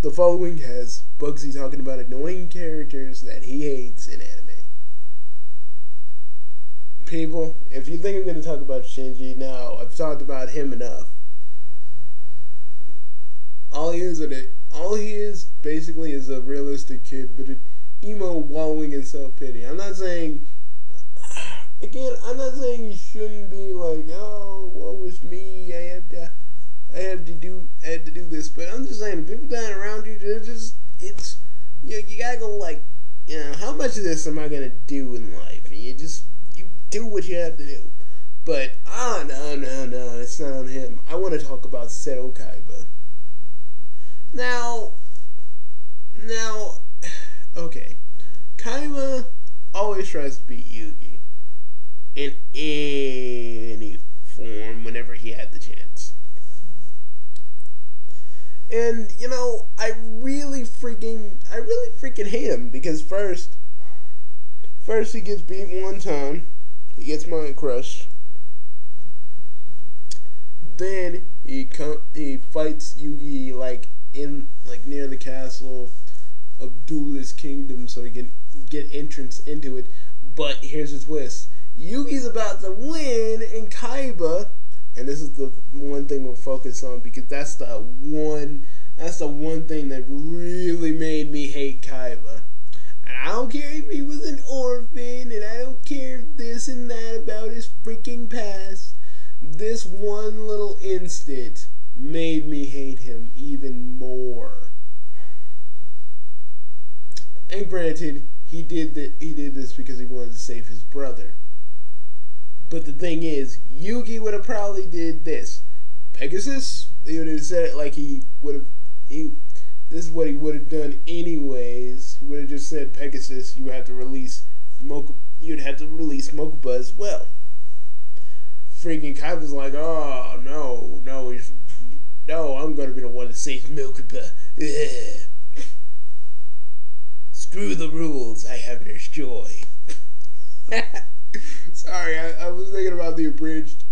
The following has Bugsy talking about annoying characters that he hates in anime. People, if you think I'm going to talk about Shinji, no, I've talked about him enough. All he is basically is a realistic kid, but an emo wallowing in self-pity. I'm not saying you shouldn't be like, oh, woe is me, I had to do this, but I'm just saying, the people dying around you, you gotta go like, how much of this am I gonna do in life? And you do what you have to do. But, no, it's not on him. I want to talk about Seto Kaiba. Now, okay, Kaiba always tries to beat Yugi in any form whenever he had the chance. And, I really freaking hate him, because first he gets beat one time, he gets mind crushed. Then he fights Yugi near the castle of Duelist Kingdom, so he can get entrance into it. But here's the twist: Yugi's about to win, and Kaiba, and this is the one thing we'll focus on, because that's the one thing that really made me hate Kaiba. And I don't care if he was an orphan, and I don't care this and that about his freaking past. This one little instant made me hate him even more. And granted, he did this because he wanted to save his brother. But the thing is, Yugi would have probably did this. Pegasus, he would have said it like this is what he would have done anyways. He would have just said, Pegasus, you have to release you'd have to release Mokuba as well. Freaking Kaiba's like, oh, no, I'm gonna be the one to save Mokuba. Ugh. Screw the rules, I have Nurse Joy. Sorry, I was thinking about the abridged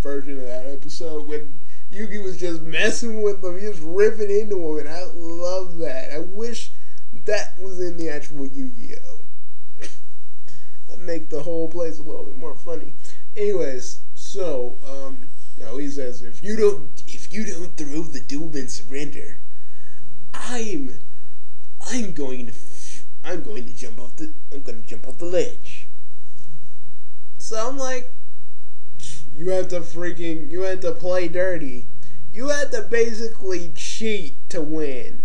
version of that episode when Yugi was just messing with him. He was ripping into him, and I love that. I wish that was in the actual Yu-Gi-Oh! That'd make the whole place a little bit more funny. Anyways, so he says, if you don't throw the duel and surrender, I'm going to jump off the ledge. So I'm like, you had to play dirty. You had to basically cheat to win.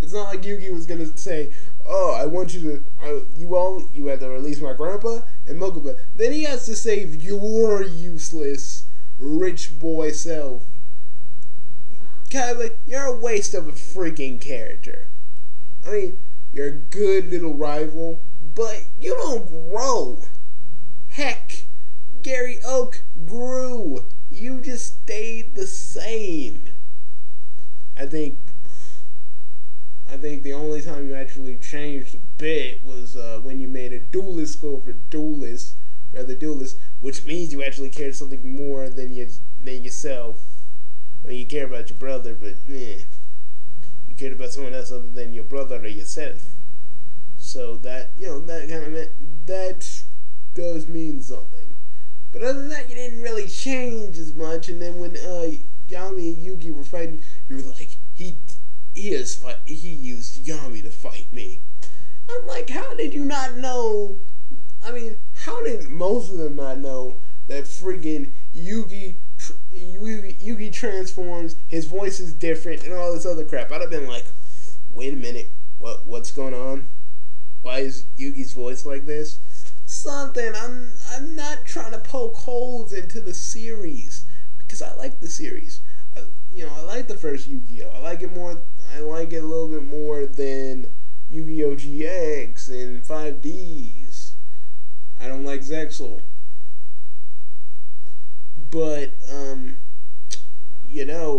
It's not like Yugi was gonna say, oh, I want you had to release my grandpa and Mokuba. Then he has to save your useless rich boy self. Kaiba, you're a waste of a freaking character. I mean, you're a good little rival, but you don't grow. Heck, Gary Oak grew. You just stayed the same. I think the only time you actually changed a bit was when you made a duelist school for duelists, which means you actually cared something more than yourself. I mean, you care about your brother, but you cared about someone else other than your brother or yourself. So that that does mean something. But other than that, you didn't really change as much. And then when Yami and Yugi were fighting, you were like, he used Yami to fight me. I'm like, how did you not know? I mean, how did most of them not know that friggin' Yugi transforms, his voice is different, and all this other crap? I'd have been like, wait a minute, what's going on? Why is Yugi's voice like this? Something. I'm not trying to poke holes into the series, because I like the series. I like the first Yu-Gi-Oh! I like it a little bit more than Yu-Gi-Oh! GX and 5Ds. I don't like Zexal. But,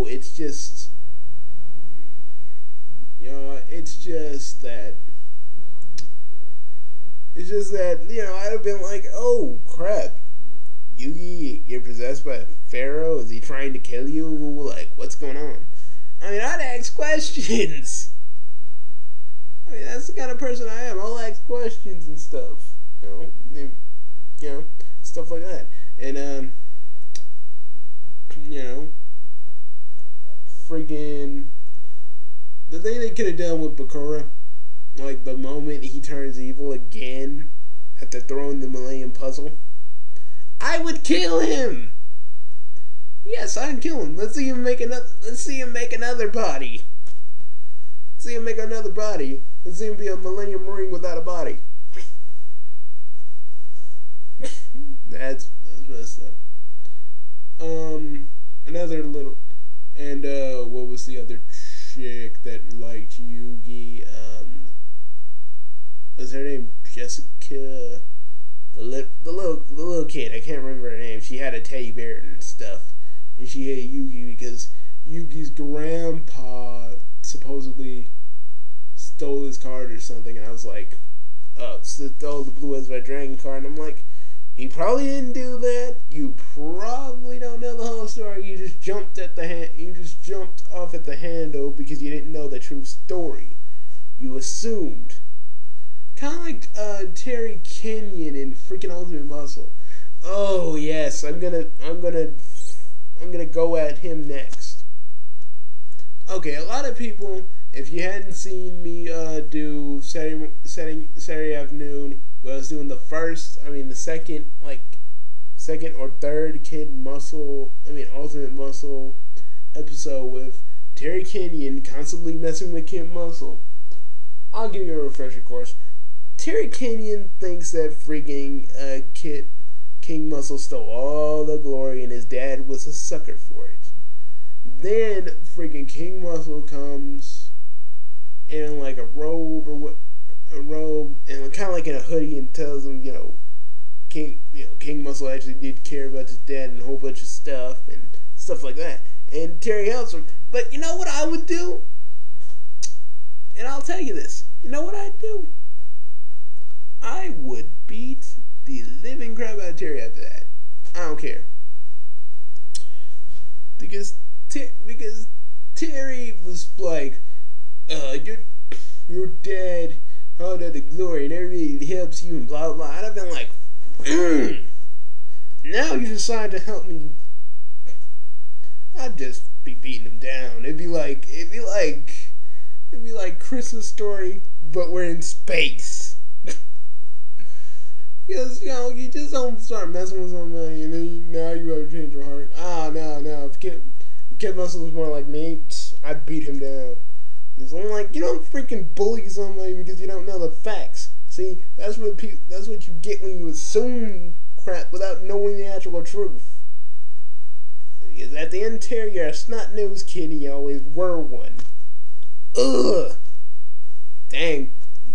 it's just that, I'd have been like, oh, crap. Yugi, you're possessed by a pharaoh? Is he trying to kill you? Like, what's going on? I I mean, I'd ask questions. I mean, that's the kind of person I am. I'll ask questions and stuff. You know, stuff like that. And you know, freaking the thing they could have done with Bakura, like the moment he turns evil again after throwing the Millennium Puzzle, I would kill him. Yes, I'd kill him. Let's see him make another. Let's see him make another body. Let's see him make another body. Let's see him be a Millennium Marine without a body. that's messed up. Another little, and what was the other chick that liked Yugi? Was her name Jessica? The little kid. I can't remember her name. She had a teddy bear and stuff, and she hated Yugi because Yugi's grandpa supposedly stole his card or something. And I was like, stole the Blue Eyes Red Dragon card. And I'm like, he probably didn't do that. You probably don't know the whole story. You just jumped off at the handle because you didn't know the true story. You assumed. Kind of like Terry Kenyon in freaking Ultimate Muscle. Oh yes, I'm gonna go at him next. Okay, a lot of people, if you hadn't seen me do Saturday afternoon, where I was doing the second or third Ultimate Muscle episode with Terry Kenyon constantly messing with Kid Muscle. I'll give you a refresher course. Terry Kenyon thinks that freaking King Muscle stole all the glory and his dad was a sucker for it. Then freaking King Muscle comes in like a robe and kind of like in a hoodie and tells him, King Muscle actually did care about his dad and a whole bunch of stuff and stuff like that. And Terry helps him. But you know what I would do? And I'll tell you this. You know what I'd do? I would beat the living crap out of Terry after that. I don't care. Because Terry was like, your dad held out the glory and everybody helps you and blah blah blah. I'd have been like, now you decide to help me. I'd just be beating him down. It'd be like Christmas Story, but we're in space. Because, you just don't start messing with somebody and then now you have to change your heart. No. If Kid Muscle was more like me, I'd beat him down. Because I'm like, you don't freaking bully somebody because you don't know the facts. See, that's what you get when you assume crap without knowing the actual truth. Because at the end, Terry, you're a snot-nosed kid and you always were one. Ugh! Dang,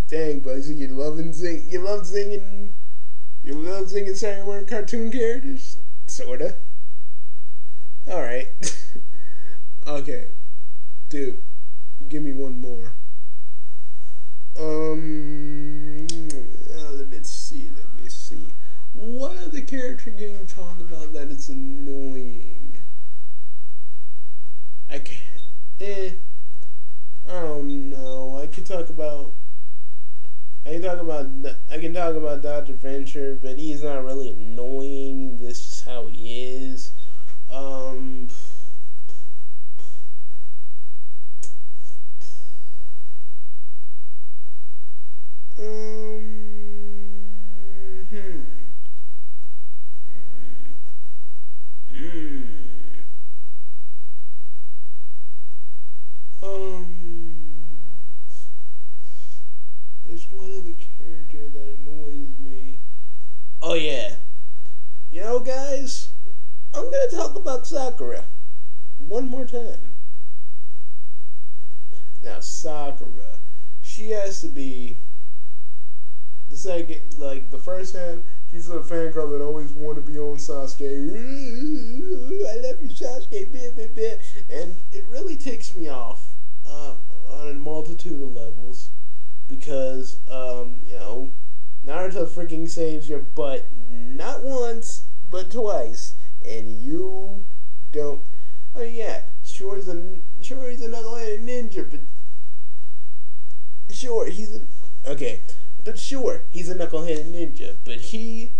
buddy, so you love singing Saturday morning cartoon characters? Sorta. Alright. Okay. Dude, give me one more. Let me see. What other character can you talk about that is annoying? I can't. I don't know. I can talk about Dr. Venture, but he's not really annoying. This is how he is. There's one other character that annoys me. Oh yeah. Guys, I'm gonna talk about Sakura one more time. Now Sakura, she has to be the second, like the first half, she's a fangirl that always wanted to be on Sasuke. I love you, Sasuke, and it really ticks me off on a multitude of levels because Naruto freaking saves your butt not once but twice, and you don't. Oh yeah, Shuri's another Okay, but sure, he's a knuckleheaded ninja, but he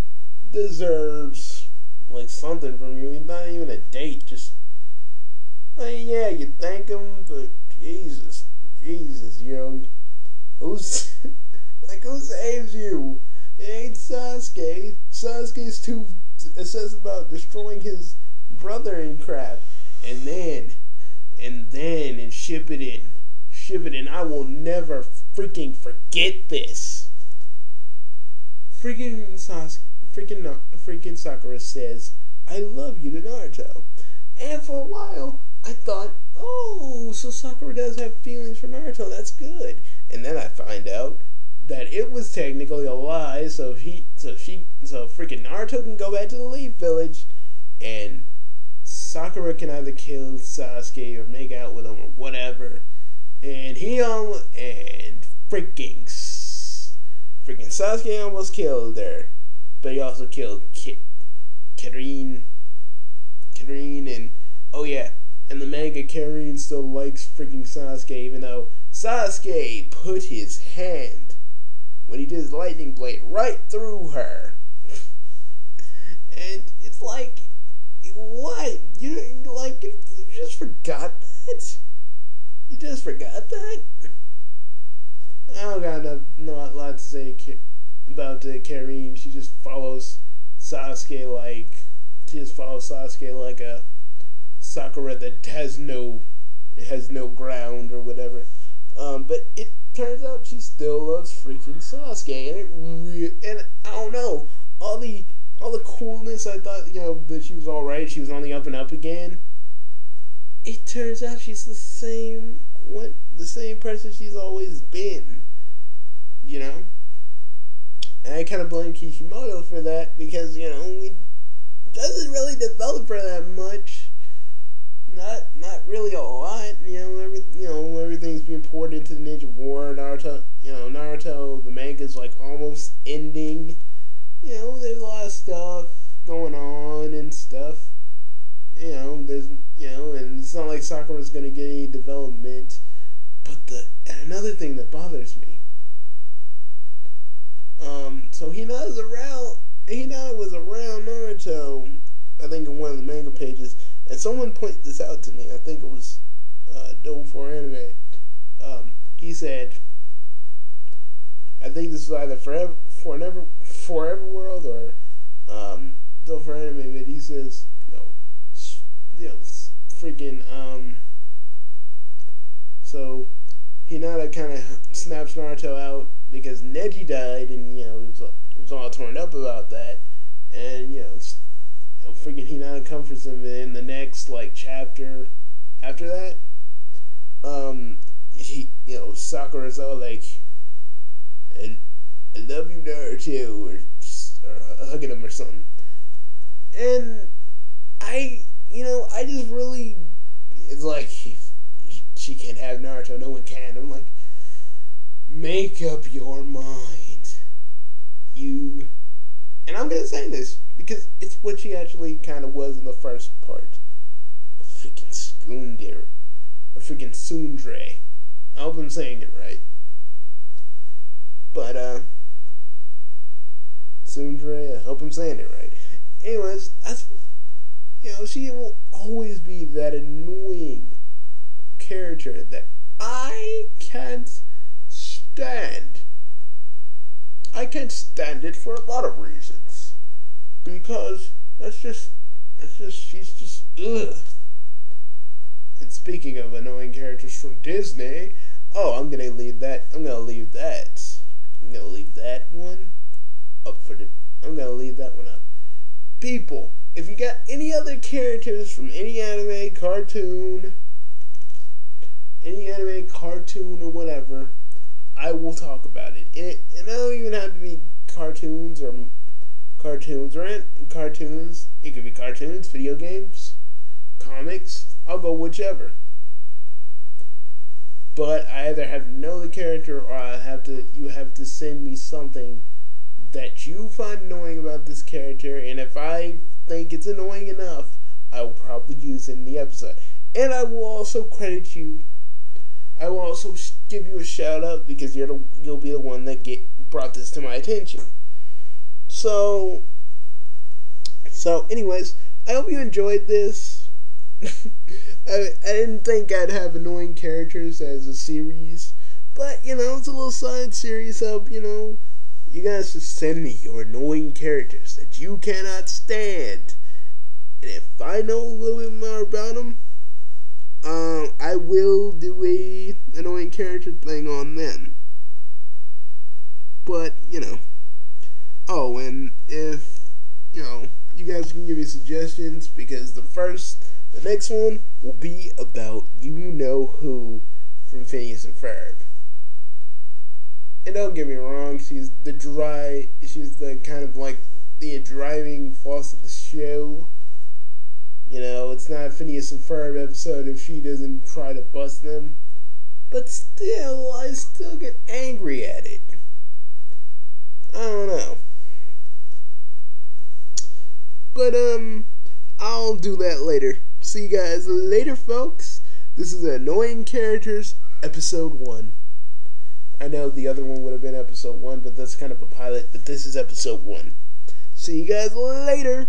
deserves like something from you. He's not even a date. Just yeah, you thank him, but Jesus, who's like who saves you? It ain't Sasuke. Sasuke's too obsessed about destroying his brother and crap, and then in Shippuden, I will never freaking forget this. Freaking Sakura says, "I love you" to Naruto, and for a while I thought, oh, so Sakura does have feelings for Naruto. That's good. And then I find out that it was technically a lie. So freaking Naruto can go back to the Leaf Village, and Sakura can either kill Sasuke or make out with him or whatever. And freaking Sasuke almost killed her, but he also killed Kirin, and oh yeah, in the manga, Kirin still likes freaking Sasuke, even though Sasuke put his hand when he did his lightning blade right through her. And it's like, what? You just forgot that? You just forgot that? I don't got not a lot to say about Kirin. She just follows Sasuke like a Sakura that has no ground or whatever. But it turns out she still loves freaking Sasuke, and I don't know, all the coolness I thought, that she was alright, she was on the up and up again. It turns out she's the same person she's always been. And I kind of blame Kishimoto for that because we doesn't really develop her that much. Not really a lot. Everything's being poured into the Ninja War. Naruto, the manga's like almost ending. There's a lot of stuff going on and stuff. And it's not like Sakura's gonna get any development. But another thing that bothers me. So Hinata was around Naruto, I think in one of the manga pages, and someone pointed this out to me. I think it was Double 4 Anime. He said, I think this is either Forever World or Double 4 Anime, but he says, freaking so Hinata kind of snaps Naruto out because Neji died, and he was all torn up about that, and freaking Hinata comforts him in the next chapter after that. Sakura's all like, I love you, Naruto, or hugging him or something, and I just really, it's like, she can't have Naruto, no one can. I'm like, make up your mind. And I'm gonna say this because it's what she actually kind of was in the first part. A freaking tsundere. A freaking tsundere. I hope I'm saying it right. But, tsundere, I hope I'm saying it right. Anyways, that's, she will always be that annoying character that I can't stand. I can't stand it for a lot of reasons. Because she's just, ugh. And speaking of annoying characters from Disney, I'm gonna leave that one up. People, if you got any other characters from any anime, cartoon or whatever, I will talk about it. And it don't even have to be cartoons. It could be cartoons, video games, comics. I'll go whichever. But I either have to know the character, or you have to send me something that you find annoying about this character, and if I think it's annoying enough, I will probably use it in the episode. And I will also credit you. I will also give you a shout out because you'll be the one that brought this to my attention. So anyways, I hope you enjoyed this. I didn't think I'd have annoying characters as a series, but it's a little side series. Up, you guys just send me your annoying characters that you cannot stand, and if I know a little bit more about them, I will do a annoying character thing on them. But oh, and if you guys can give me suggestions, because the next one will be about who from Phineas and Ferb. And don't get me wrong, she's the kind of like the driving force of the show. It's not a Phineas and Ferb episode if she doesn't try to bust them. But still, I still get angry at it. I don't know. But, I'll do that later. See you guys later, folks. This is Annoying Characters, Episode 1. I know the other one would have been Episode 1, but that's kind of a pilot, but this is Episode 1. See you guys later.